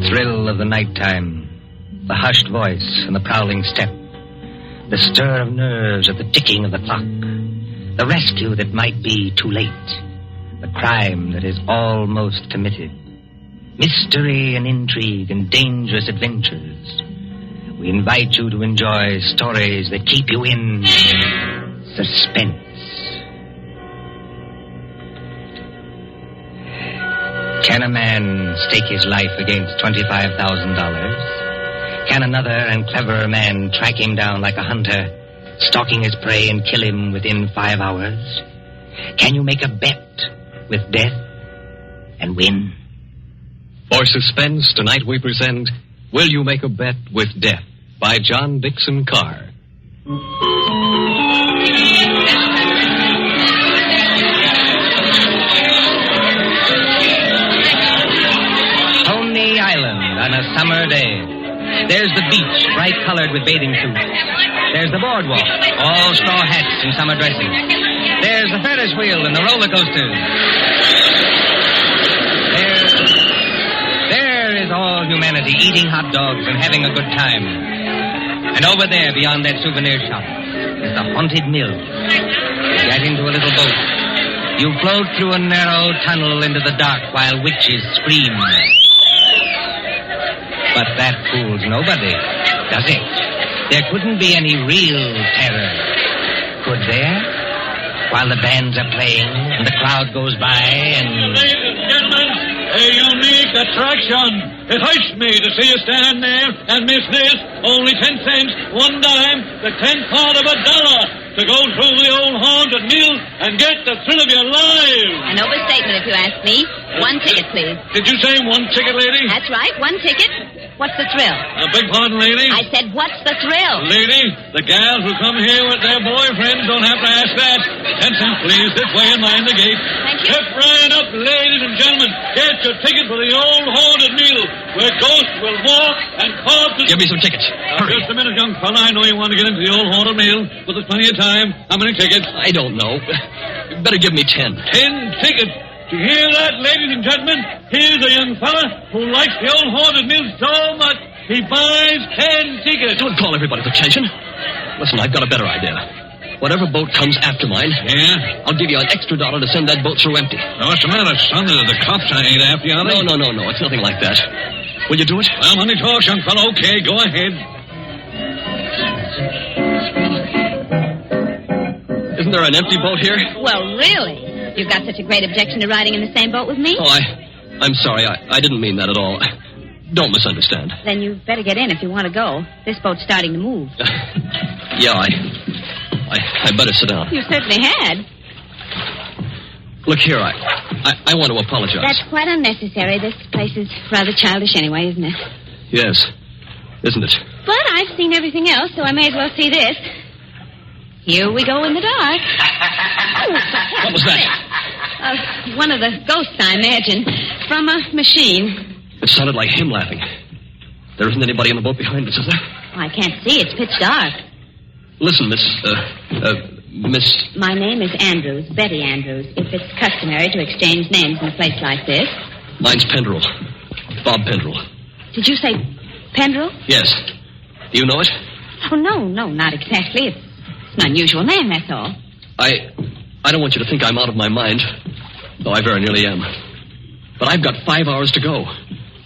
thrill of the nighttime, the hushed voice and the prowling step, the stir of nerves at the ticking of the clock, the rescue that might be too late, the crime that is almost committed, mystery and intrigue and dangerous adventures. We invite you to enjoy stories that keep you in suspense. Can a man stake his life against $25,000? Can another and cleverer man track him down like a hunter, stalking his prey and kill him within 5 hours? Can you make a bet with death and win? For Suspense, tonight we present Will You Make a Bet with Death by John Dixon Carr. Coney Island on a summer day. There's the beach, bright colored with bathing suits. There's the boardwalk, all straw hats and summer dresses. There's the Ferris wheel and the roller coasters. There is all humanity eating hot dogs and having a good time. And over there, beyond that souvenir shop, is the haunted mill. You get into a little boat. You float through a narrow tunnel into the dark while witches scream. But that fools nobody, does it? There couldn't be any real terror, could there? While the bands are playing and the crowd goes by and... Ladies and gentlemen, a unique attraction. It hurts me to see you stand there and miss this. Only 10 cents, 1 dime, the 10th part of $1 to go through the old haunted mill and get the thrill of your lives. An overstatement if you ask me. 1 ticket, please. Did you say 1 ticket, lady? That's right, 1 ticket. What's the thrill? Beg pardon, lady? I said, what's the thrill? Lady, the gals who come here with their boyfriends don't have to ask that. 10 cents, please. This way and mind the gate. Thank you. Step right up, ladies and gentlemen. Get your ticket for the old haunted mill, where ghosts will walk and corpses... Give me some tickets. Hurry. Just a minute, young fella. I know you want to get into the old haunted mill, but there's plenty of time. How many tickets? I don't know. You better give me 10. 10 tickets. Do you hear that, ladies and gentlemen? Here's a young fella who likes the old haunted mill so much, he buys 10 tickets. Don't call everybody's attention. Listen, I've got a better idea. Whatever boat comes after mine, Yeah? I'll give you an extra $1 to send that boat through empty. Now, what's the matter, son? The cops ain't after you, are they? No. It's nothing like that. Will you do it? Well, money talks, young fella. Okay, go ahead. Isn't there an empty boat here? Well, really? You've got such a great objection to riding in the same boat with me? Oh, I'm sorry. I didn't mean that at all. Don't misunderstand. Then you'd better get in if you want to go. This boat's starting to move. Yeah, I better sit down. You certainly had. Look here, I want to apologize. That's quite unnecessary. This place is rather childish anyway, isn't it? Yes, isn't it? But I've seen everything else, so I may as well see this. Here we go in the dark. What was that? One of the ghosts, I imagine, from a machine. It sounded like him laughing. There isn't anybody on the boat behind us, is there? Oh, I can't see. It's pitch dark. Listen, Miss... My name is Andrews, Betty Andrews. If it's customary to exchange names in a place like this. Mine's Pendrell. Bob Pendrell. Did you say Pendrell? Yes. Do you know it? Oh, no, not exactly. It's an unusual name, that's all. I don't want you to think I'm out of my mind, though I very nearly am. But I've got 5 hours to go.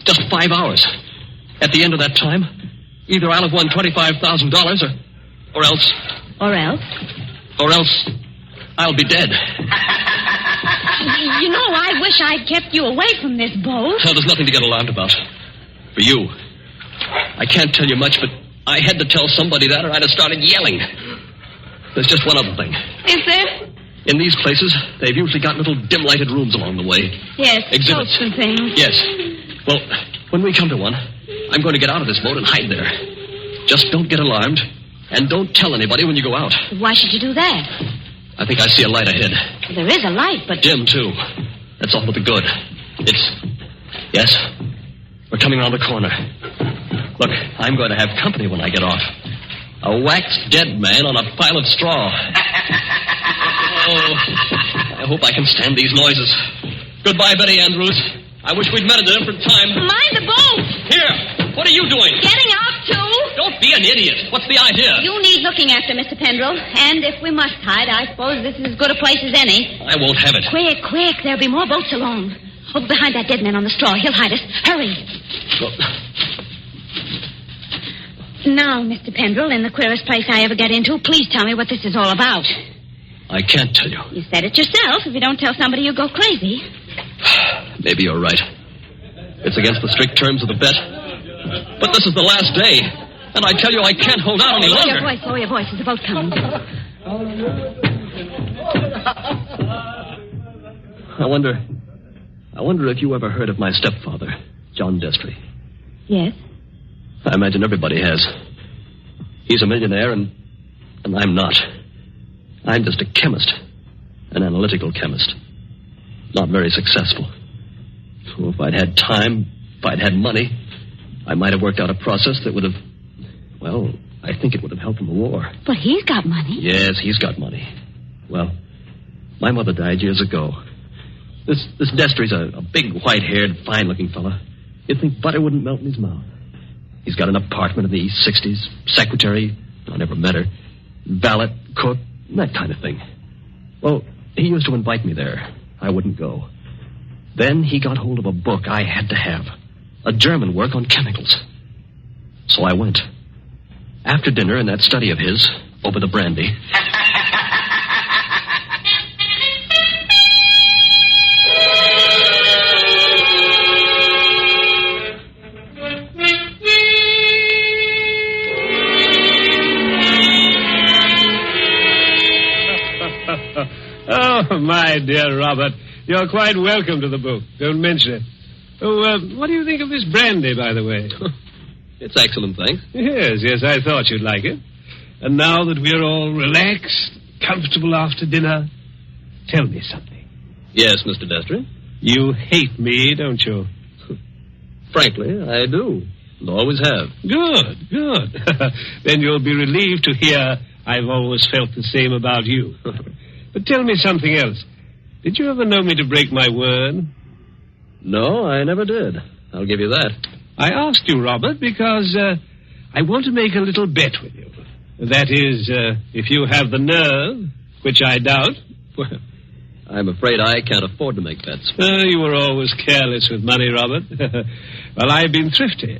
Just 5 hours. At the end of that time, either I'll have won $25,000 or else... Or else? Or else I'll be dead. You know, I wish I'd kept you away from this boat. Well, there's nothing to get alarmed about. For you. I can't tell you much, but I had to tell somebody that or I'd have started yelling. There's just one other thing. Is there? In these places, they've usually got little dim-lighted rooms along the way. Yes, exhibits and things. Yes. Well, when we come to one, I'm going to get out of this boat and hide there. Just don't get alarmed, and don't tell anybody when you go out. Why should you do that? I think I see a light ahead. There is a light, but... Dim, too. That's all but the good. Yes? We're coming around the corner. Look, I'm going to have company when I get off. A waxed dead man on a pile of straw. Oh, I hope I can stand these noises. Goodbye, Betty Andrews. I wish we'd met at a different time. Mind the boat! Here, what are you doing? Getting off, too? Don't be an idiot. What's the idea? You need looking after, Mr. Pendrell. And if we must hide, I suppose this is as good a place as any. I won't have it. Quick, quick. There'll be more boats along. Over behind that dead man on the straw. He'll hide us. Hurry. Well, Now, Mr. Pendrell, in the queerest place I ever get into, please tell me what this is all about. I can't tell you. You said it yourself. If you don't tell somebody, you'll go crazy. Maybe you're right. It's against the strict terms of the bet. But this is the last day. And I tell you, I can't hold out any longer. Lower your voice. There's a boat coming. I wonder if you ever heard of my stepfather, John Destry. Yes? I imagine everybody has. He's a millionaire, and I'm not. I'm just a chemist. An analytical chemist. Not very successful. So if I'd had time, if I'd had money, I might have worked out a process that would have... Well, I think it would have helped in the war. But he's got money. Yes, he's got money. Well, my mother died years ago. This Destry's a big, white-haired, fine-looking fella. You'd think butter wouldn't melt in his mouth. He's got an apartment in the East 60s, secretary, I never met her, valet, cook, that kind of thing. Well, he used to invite me there. I wouldn't go. Then he got hold of a book I had to have. A German work on chemicals. So I went. After dinner in that study of his, over the brandy... Oh, my dear Robert, you're quite welcome to the book. Don't mention it. Oh, what do you think of this brandy, by the way? It's excellent, thanks. Yes, I thought you'd like it. And now that we're all relaxed, comfortable after dinner, tell me something. Yes, Mr. Destry? You hate me, don't you? Frankly, I do. And always have. Good. Then you'll be relieved to hear I've always felt the same about you. But tell me something else. Did you ever know me to break my word? No, I never did. I'll give you that. I asked you, Robert, because I want to make a little bet with you. That is, if you have the nerve, which I doubt. Well, I'm afraid I can't afford to make bets. You were always careless with money, Robert. Well, I've been thrifty.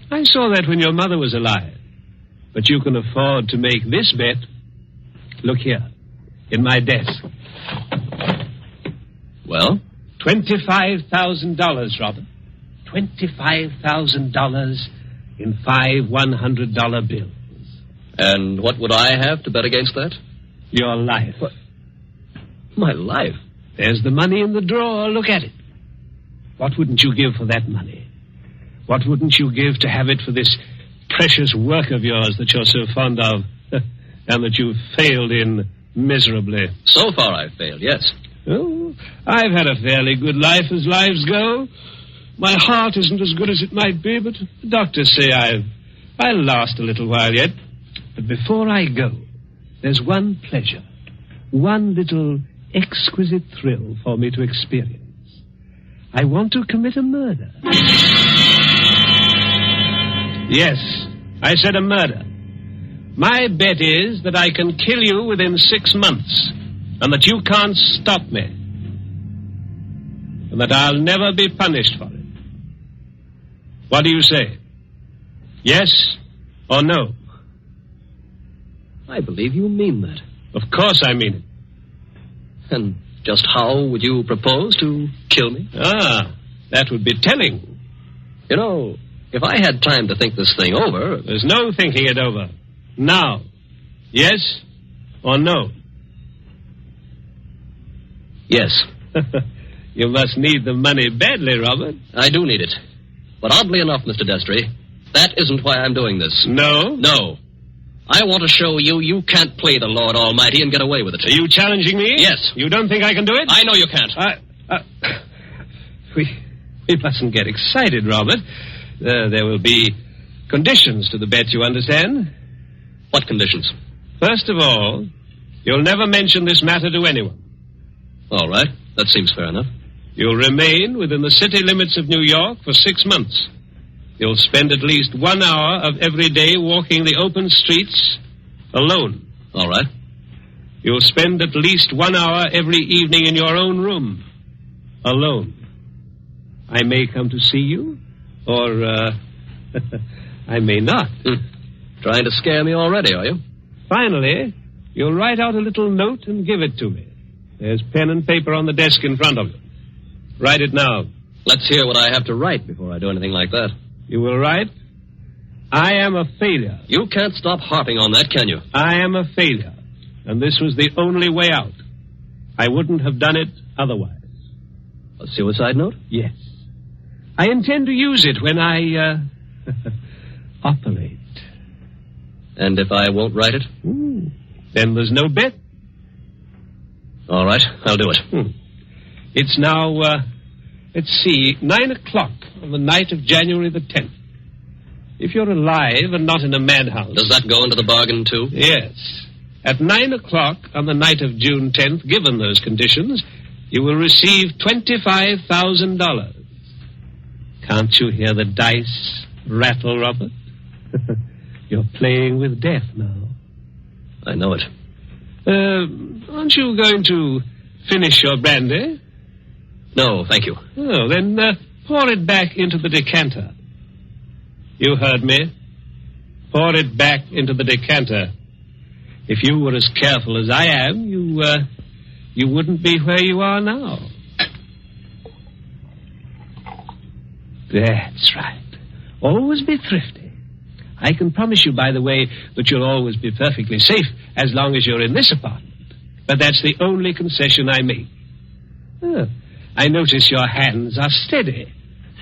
I saw that when your mother was alive. But you can afford to make this bet. Look here, in my desk. Well? $25,000, Robert. $25,000 in 5 $100 bills. And what would I have to bet against that? Your life. What? My life? There's the money in the drawer. Look at it. What wouldn't you give for that money? What wouldn't you give to have it for this precious work of yours that you're so fond of and that you've failed in miserably? So far I've failed, yes. Oh, I've had a fairly good life as lives go. My heart isn't as good as it might be, but the doctors say I'll last a little while yet. But before I go, there's one pleasure, one little exquisite thrill for me to experience. I want to commit a murder. Yes, I said a murder. My bet is that I can kill you within 6 months, and that you can't stop me, and that I'll never be punished for it. What do you say? Yes or no? I believe you mean that. Of course I mean it. And just how would you propose to kill me? That would be telling. You know, if I had time to think this thing over... There's no thinking it over. Now. Yes or no? Yes. You must need the money badly, Robert. I do need it. But oddly enough, Mr. Destry, that isn't why I'm doing this. No? No. I want to show you can't play the Lord Almighty and get away with it. Are you challenging me? Yes. You don't think I can do it? I know you can't. We mustn't get excited, Robert. There will be conditions to the bet, you understand? What conditions? First of all, you'll never mention this matter to anyone. All right. That seems fair enough. You'll remain within the city limits of New York for 6 months. You'll spend at least 1 hour of every day walking the open streets alone. All right. You'll spend at least 1 hour every evening in your own room alone. I may come to see you, or I may not. Trying to scare me already, are you? Finally, you'll write out a little note and give it to me. There's pen and paper on the desk in front of you. Write it now. Let's hear what I have to write before I do anything like that. You will write, I am a failure. You can't stop harping on that, can you? I am a failure, and this was the only way out. I wouldn't have done it otherwise. A suicide note? Yes. I intend to use it when I, operate. And if I won't write it? Then there's no bet. All right, I'll do it. It's now, let's see, 9 o'clock on the night of January the 10th. If you're alive and not in a madhouse... Does that go into the bargain, too? Yes. At 9 o'clock on the night of June 10th, given those conditions, you will receive $25,000. Can't you hear the dice rattle, Robert? You're playing with death now. I know it. Aren't you going to finish your brandy? No, thank you. Oh, then pour it back into the decanter. You heard me. Pour it back into the decanter. If you were as careful as I am, you wouldn't be where you are now. That's right. Always be thrifty. I can promise you, by the way, that you'll always be perfectly safe as long as you're in this apartment. But that's the only concession I make. I notice your hands are steady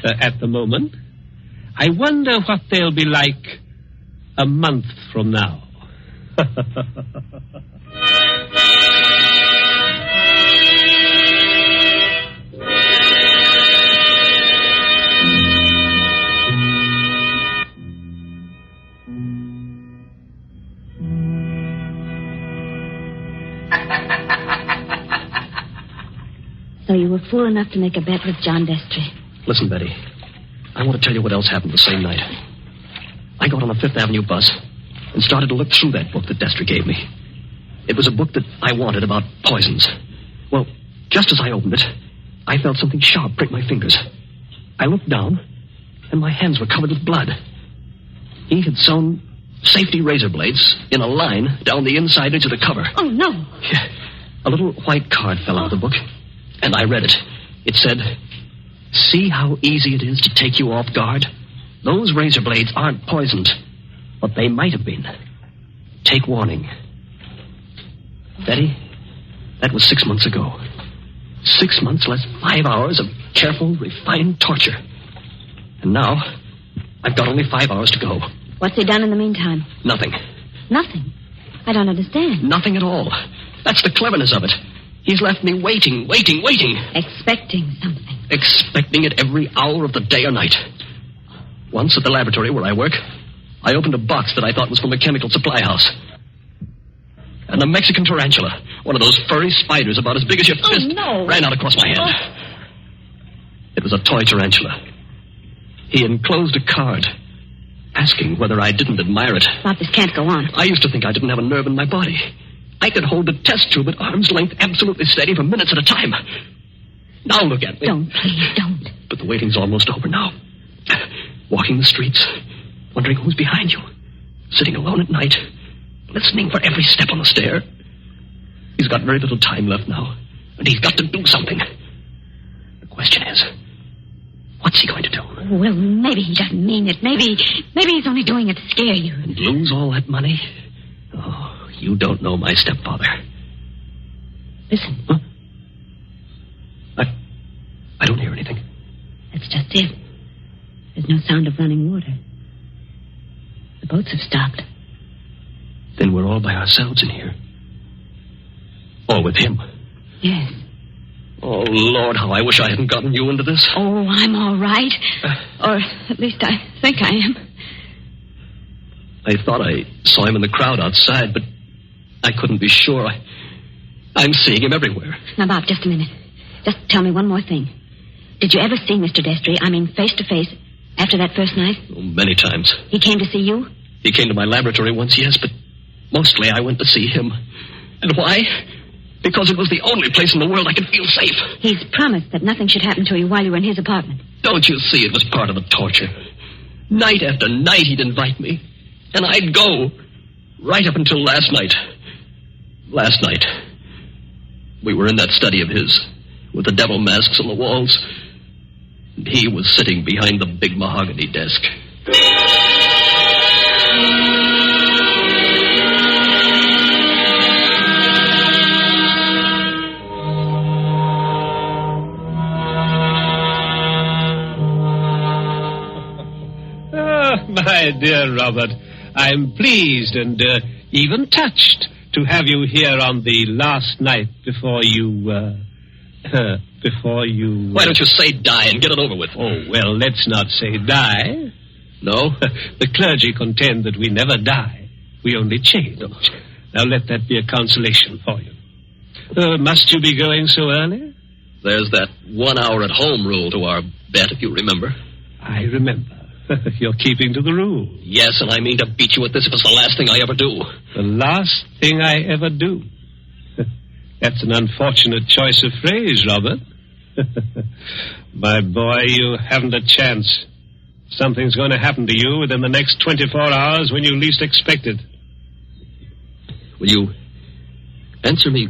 at the moment. I wonder what they'll be like a month from now. So you were fool enough to make a bet with John Destry. Listen, Betty, I want to tell you what else happened the same night. I got on a Fifth Avenue bus and started to look through that book that Destry gave me. It was a book that I wanted about poisons. Well, just as I opened it, I felt something sharp prick my fingers. I looked down, and my hands were covered with blood. He had sewn safety razor blades in a line down the inside edge of the cover. Oh, no. Yeah. A little white card fell out of the book, and I read it. It said, "See how easy it is to take you off guard? Those razor blades aren't poisoned, but they might have been. Take warning." Betty, that was 6 months ago. 6 months less 5 hours of careful, refined torture. And now, I've got only 5 hours to go. What's he done in the meantime? Nothing. Nothing? I don't understand. Nothing at all. That's the cleverness of it. He's left me waiting. Expecting something. Expecting it every hour of the day or night. Once at the laboratory where I work, I opened a box that I thought was from a chemical supply house. And a Mexican tarantula, one of those furry spiders about as big as your fist, ran out across my hand. It was a toy tarantula. He enclosed a card asking whether I didn't admire it. Bob, this can't go on. I used to think I didn't have a nerve in my body. I could hold the test tube at arm's length absolutely steady for minutes at a time. Now look at me. Don't, please, don't. But the waiting's almost over now. Walking the streets, wondering who's behind you. Sitting alone at night, listening for every step on the stair. He's got very little time left now, and he's got to do something. The question is, what's he going to do? Well, maybe he doesn't mean it. Maybe he's only doing it to scare you. And lose all that money? Oh, you don't know my stepfather. Listen. Huh? I don't hear anything. That's just it. There's no sound of running water. The boats have stopped. Then we're all by ourselves in here. Or with him. Yes. Oh, Lord, how I wish I hadn't gotten you into this. Oh, I'm all right. Or at least I think I am. I thought I saw him in the crowd outside, but I couldn't be sure. I'm seeing him everywhere. Now, Bob, just a minute. Just tell me one more thing. Did you ever see Mr. Destry, I mean face to face, After that first night? Oh, many times. He came to see you? He came to my laboratory once, yes, but mostly I went to see him. And why? Because it was the only place in the world I could feel safe. He's promised that nothing should happen to you while you were in his apartment. Don't you see it was part of the torture? Night after night he'd invite me, and I'd go. Right up until last night. Last night. We were in that study of his, with the devil masks on the walls. And he was sitting behind the big mahogany desk. My dear Robert, I'm pleased and even touched to have you here on the last night before you... Why don't you say die and get it over with? Oh, well, let's not say die. No? The clergy contend that we never die. We only change. Now let that be a consolation for you. Must you be going so early? There's that 1 hour at home rule to our bet, if you remember. I remember. You're keeping to the rule. Yes, and I mean to beat you at this if it's the last thing I ever do. The last thing I ever do. That's an unfortunate choice of phrase, Robert. My boy, you haven't a chance. Something's going to happen to you within the next 24 hours when you least expect it. Will you answer me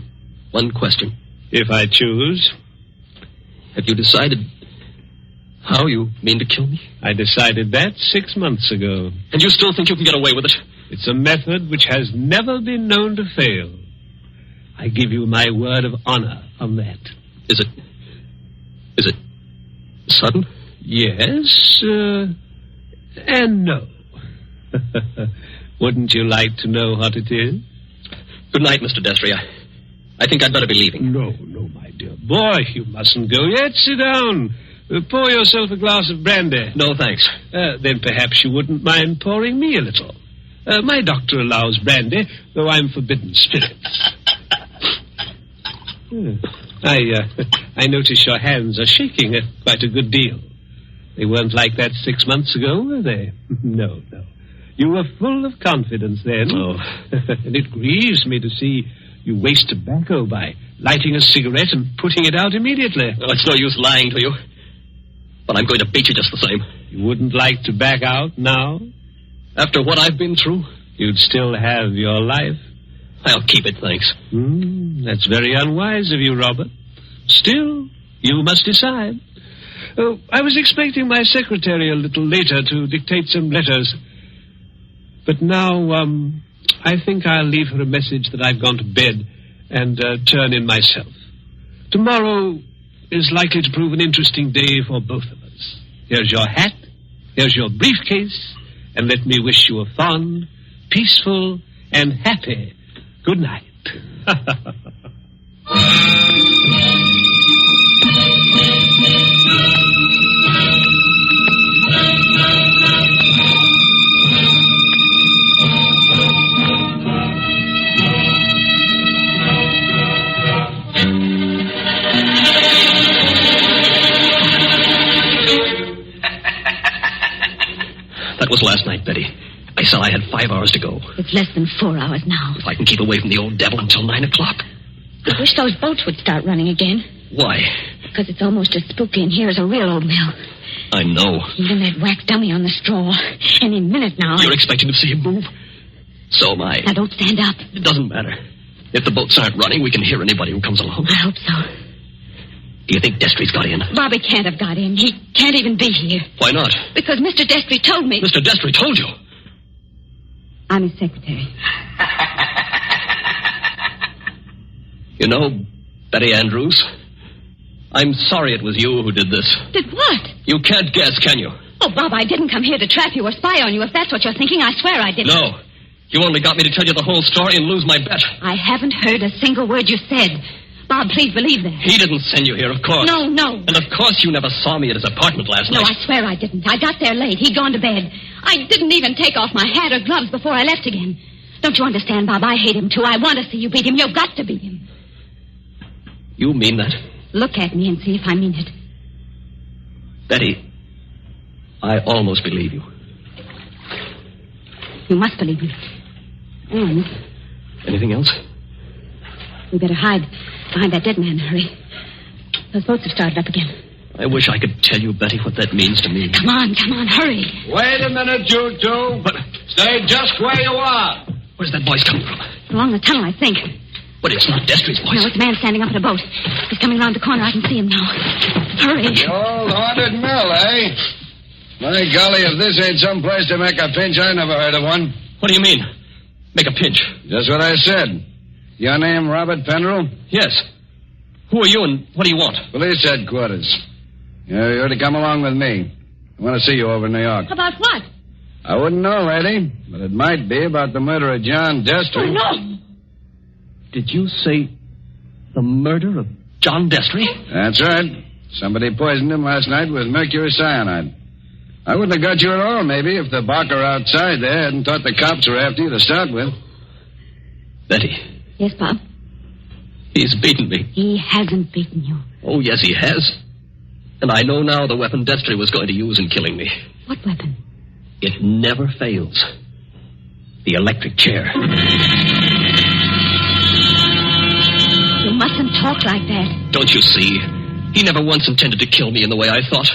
one question? If I choose. Have you decided how you mean to kill me? I decided that 6 months ago. And you still think you can get away with it? It's a method which has never been known to fail. I give you my word of honor on that. Is it sudden? Yes, and no. Wouldn't you like to know what it is? Good night, Mr. Destry. I think I'd better be leaving. No, my dear boy, you mustn't go yet. Sit down. Pour yourself a glass of brandy. No, thanks. Then perhaps you wouldn't mind pouring me a little. My doctor allows brandy, though I'm forbidden spirits. I notice your hands are shaking quite a good deal. They weren't like that 6 months ago, were they? No. You were full of confidence then. Oh. And it grieves me to see you waste tobacco by lighting a cigarette and putting it out immediately. Well, it's no use lying to you. But I'm going to beat you just the same. You wouldn't like to back out now? After what I've been through? You'd still have your life. I'll keep it, thanks. That's very unwise of you, Robert. Still, you must decide. Oh, I was expecting my secretary a little later to dictate some letters. But now, I think I'll leave her a message that I've gone to bed and turn in myself. Tomorrow is likely to prove an interesting day for both of us. Here's your hat, here's your briefcase, and let me wish you a fond, peaceful, and happy good night. That was last night, Betty. I said I had 5 hours to go. It's less than 4 hours now. If I can keep away from the old devil until 9 o'clock. I wish those boats would start running again. Why? Because it's almost as spooky in here as a real old mill. I know. Even that wax dummy on the straw. Any minute now. You're expecting to see him move? So am I. Now, don't stand up. It doesn't matter. If the boats aren't running, we can hear anybody who comes along. I hope so. Do you think Destry's got in? Bobby can't have got in. He can't even be here. Why not? Because Mr. Destry told me. Mr. Destry told you? I'm his secretary. You know, Betty Andrews, I'm sorry it was you who did this. Did what? You can't guess, can you? Oh, Bob, I didn't come here to trap you or spy on you. If that's what you're thinking, I swear I didn't. No. You only got me to tell you the whole story and lose my bet. I haven't heard a single word you said. Bob, please believe that. He didn't send you here, of course. No. And of course you never saw me at his apartment last night. No, I swear I didn't. I got there late. He'd gone to bed. I didn't even take off my hat or gloves before I left again. Don't you understand, Bob? I hate him, too. I want to see you beat him. You've got to beat him. You mean that? Look at me and see if I mean it. Betty, I almost believe you. You must believe me. And Anything else? we better hide behind that dead man. Hurry. Those boats have started up again. I wish I could tell you, Betty, what that means to me. Come on, hurry. Wait a minute, you two. But Stay just where you are. where's that voice coming from? Along the tunnel, I think. But it's not Destry's voice. No, it's a man standing up in a boat. He's coming around the corner. I can see him now. Hurry. The old haunted mill, eh? My golly, if this ain't some place to make a pinch, I never heard of one. What do you mean? Make a pinch? Just what I said. Your name, Robert Penrell? Yes. Who are you and what do you want? Police headquarters. You're to come along with me. I want to see you over in New York. About what? I wouldn't know, lady, but it might be about the murder of John Destry. Oh, no. Did you say the murder of John Destry? That's right. Somebody poisoned him last night with mercury cyanide. I wouldn't have got you at all, maybe, if the barker outside there hadn't thought the cops were after you to start with. Betty, Yes, Bob. he's beaten me. He hasn't beaten you. Oh, yes, he has. And I know now the weapon Destry was going to use in killing me. What weapon? It never fails. The electric chair. You mustn't talk like that. Don't you see? He never once intended to kill me in the way I thought.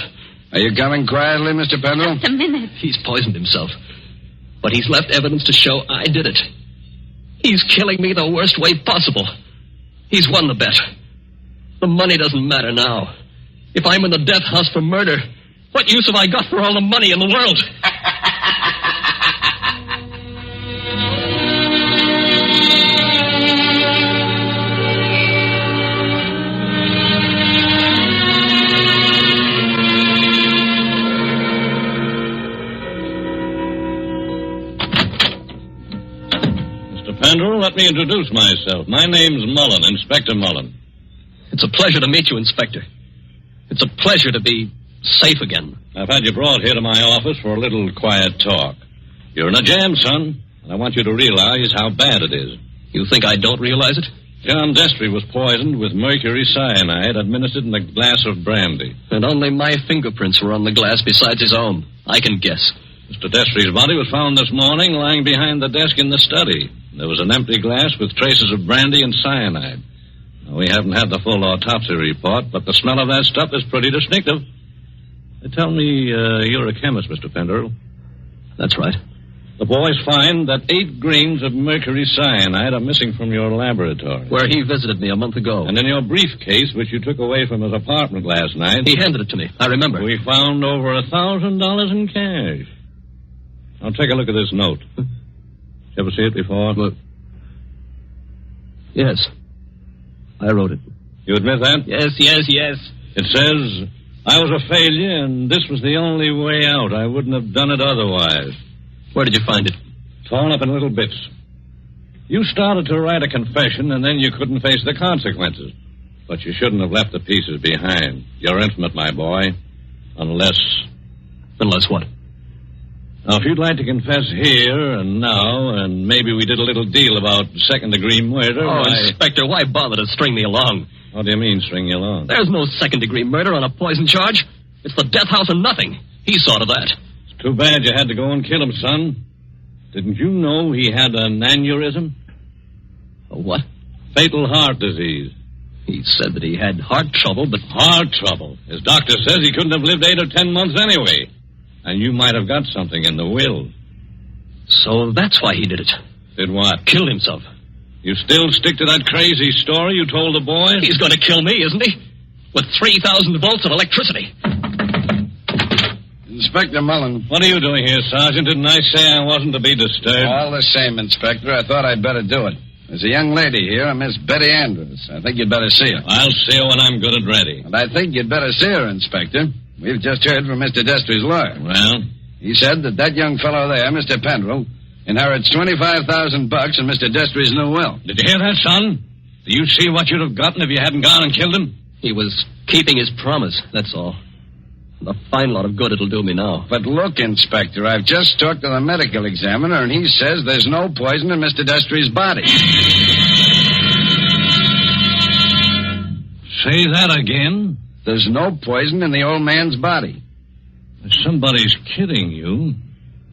Are you coming quietly, Mr. Penrell? Just a minute. He's poisoned himself. But he's left evidence to show I did it. He's killing me the worst way possible. He's won the bet. The money doesn't matter now. If I'm in the death house for murder, what use have I got for all the money in the world? Penrell, let me introduce myself. My name's Mullen, Inspector Mullen. It's a pleasure to meet you, Inspector. It's a pleasure to be safe again. I've had you brought here to my office for a little quiet talk. You're in a jam, son, and I want you to realize how bad it is. You think I don't realize it? John Destry was poisoned with mercury cyanide administered in a glass of brandy. And only my fingerprints were on the glass besides his own. I can guess. Mr. Destry's body was found this morning lying behind the desk in the study. There was an empty glass with traces of brandy and cyanide. Now, we haven't had the full autopsy report, but the smell of that stuff is pretty distinctive. Tell me, you're a chemist, Mr. Penrell. That's right. The boys find that 8 grains of mercury cyanide are missing from your laboratory. Where he visited me a month ago. And in your briefcase, which you took away from his apartment last night... He handed it to me. I remember. We found over $1,000 in cash. Now, take a look at this note. You ever see it before? Well, yes. I wrote it. You admit that? Yes. It says, I was a failure, and this was the only way out. I wouldn't have done it otherwise. Where did you find it? Torn up in little bits. You started to write a confession, and then you couldn't face the consequences. But you shouldn't have left the pieces behind. You're intimate, my boy. Unless... Unless what? Now, if you'd like to confess here and now, and maybe we did a little deal about second-degree murder... Oh, Inspector, why bother to string me along? What do you mean, string you along? There's no second-degree murder on a poison charge. It's the death house and nothing. He saw to that. It's too bad you had to go and kill him, son. Didn't you know he had an aneurysm? A what? Fatal heart disease. He said that he had heart trouble, but... Heart trouble? His doctor says he couldn't have lived 8 or 10 months anyway. And you might have got something in the will. So that's why he did it. Did what? Killed himself. You still stick to that crazy story you told the boys? He's going to kill me, isn't he? With 3,000 volts of electricity. Inspector Mullen. What are you doing here, Sergeant? Didn't I say I wasn't to be disturbed? All the same, Inspector, I thought I'd better do it. There's a young lady here, a Miss Betty Andrews. I think you'd better see her. I'll see her when I'm good and ready. And I think you'd better see her, Inspector. We've just heard from Mr. Destry's lawyer. Well? He said that young fellow there, Mr. Penrell, inherits $25,000 in Mr. Destry's new will. Did you hear that, son? Do you see what you'd have gotten if you hadn't gone and killed him? He was keeping his promise, that's all. A fine lot of good it'll do me now. But look, Inspector, I've just talked to the medical examiner, and he says there's no poison in Mr. Destry's body. Say that again? There's no poison in the old man's body. Somebody's kidding you.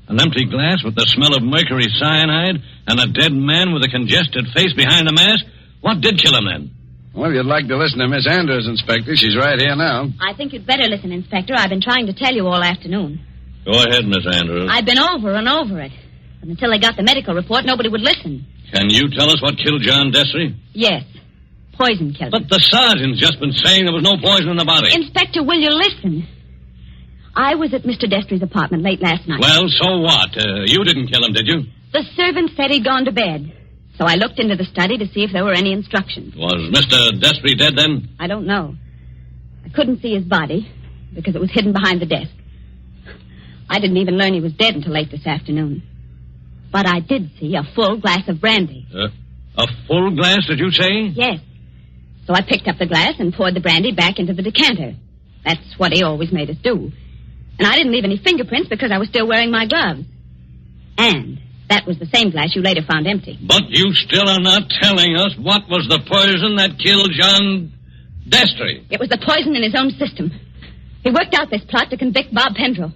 An empty glass with the smell of mercury cyanide and a dead man with a congested face behind the mask? What did kill him then? Well, you'd like to listen to Miss Andrews, Inspector. She's right here now. I think you'd better listen, Inspector. I've been trying to tell you all afternoon. Go ahead, Miss Andrews. I've been over and over it. But until they got the medical report, nobody would listen. Can you tell us what killed John Destry? Yes. Poison killed him. But the sergeant's just been saying there was no poison in the body. Inspector, will you listen? I was at Mr. Destry's apartment late last night. Well, so what? You didn't kill him, did you? The servant said he'd gone to bed. So I looked into the study to see if there were any instructions. Was Mr. Destry dead then? I don't know. I couldn't see his body because it was hidden behind the desk. I didn't even learn he was dead until late this afternoon. But I did see a full glass of brandy. A full glass, did you say? Yes. So I picked up the glass and poured the brandy back into the decanter. That's what he always made us do. And I didn't leave any fingerprints because I was still wearing my gloves. And that was the same glass you later found empty. But you still are not telling us what was the poison that killed John Destry. It was the poison in his own system. He worked out this plot to convict Bob Pendrell.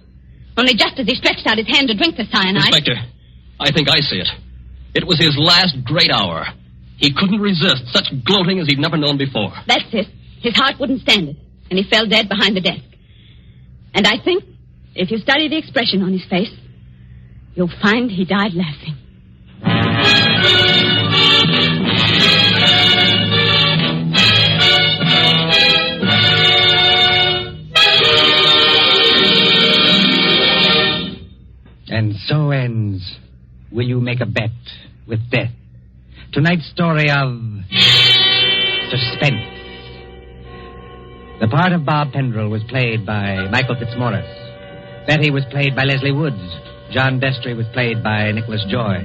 Only just as he stretched out his hand to drink the cyanide... Inspector, I think I see it. It was his last great hour. He couldn't resist such gloating as he'd never known before. That's it. His heart wouldn't stand it, and he fell dead behind the desk. And I think, if you study the expression on his face, you'll find he died laughing. And so ends Will You Make a Bet with Death? Tonight's story of Suspense. The part of Bob Pendrell was played by Michael Fitzmaurice. Betty was played by Leslie Woods. John Destry was played by Nicholas Joy.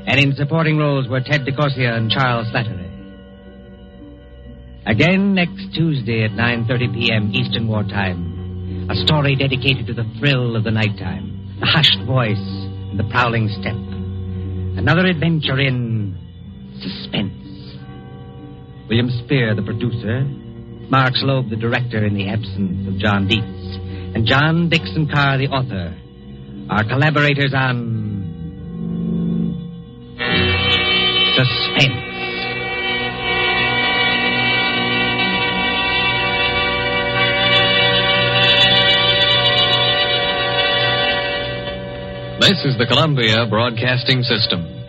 And in supporting roles were Ted DeCorsia and Charles Slattery. Again next Tuesday at 9:30 p.m. Eastern Wartime. A story dedicated to the thrill of the nighttime, the hushed voice, and the prowling step. Another adventure in Suspense. William Spear, the producer, Mark Slobe, the director in the absence of John Dietz, and John Dixon Carr, the author, are collaborators on Suspense. This is the Columbia Broadcasting System.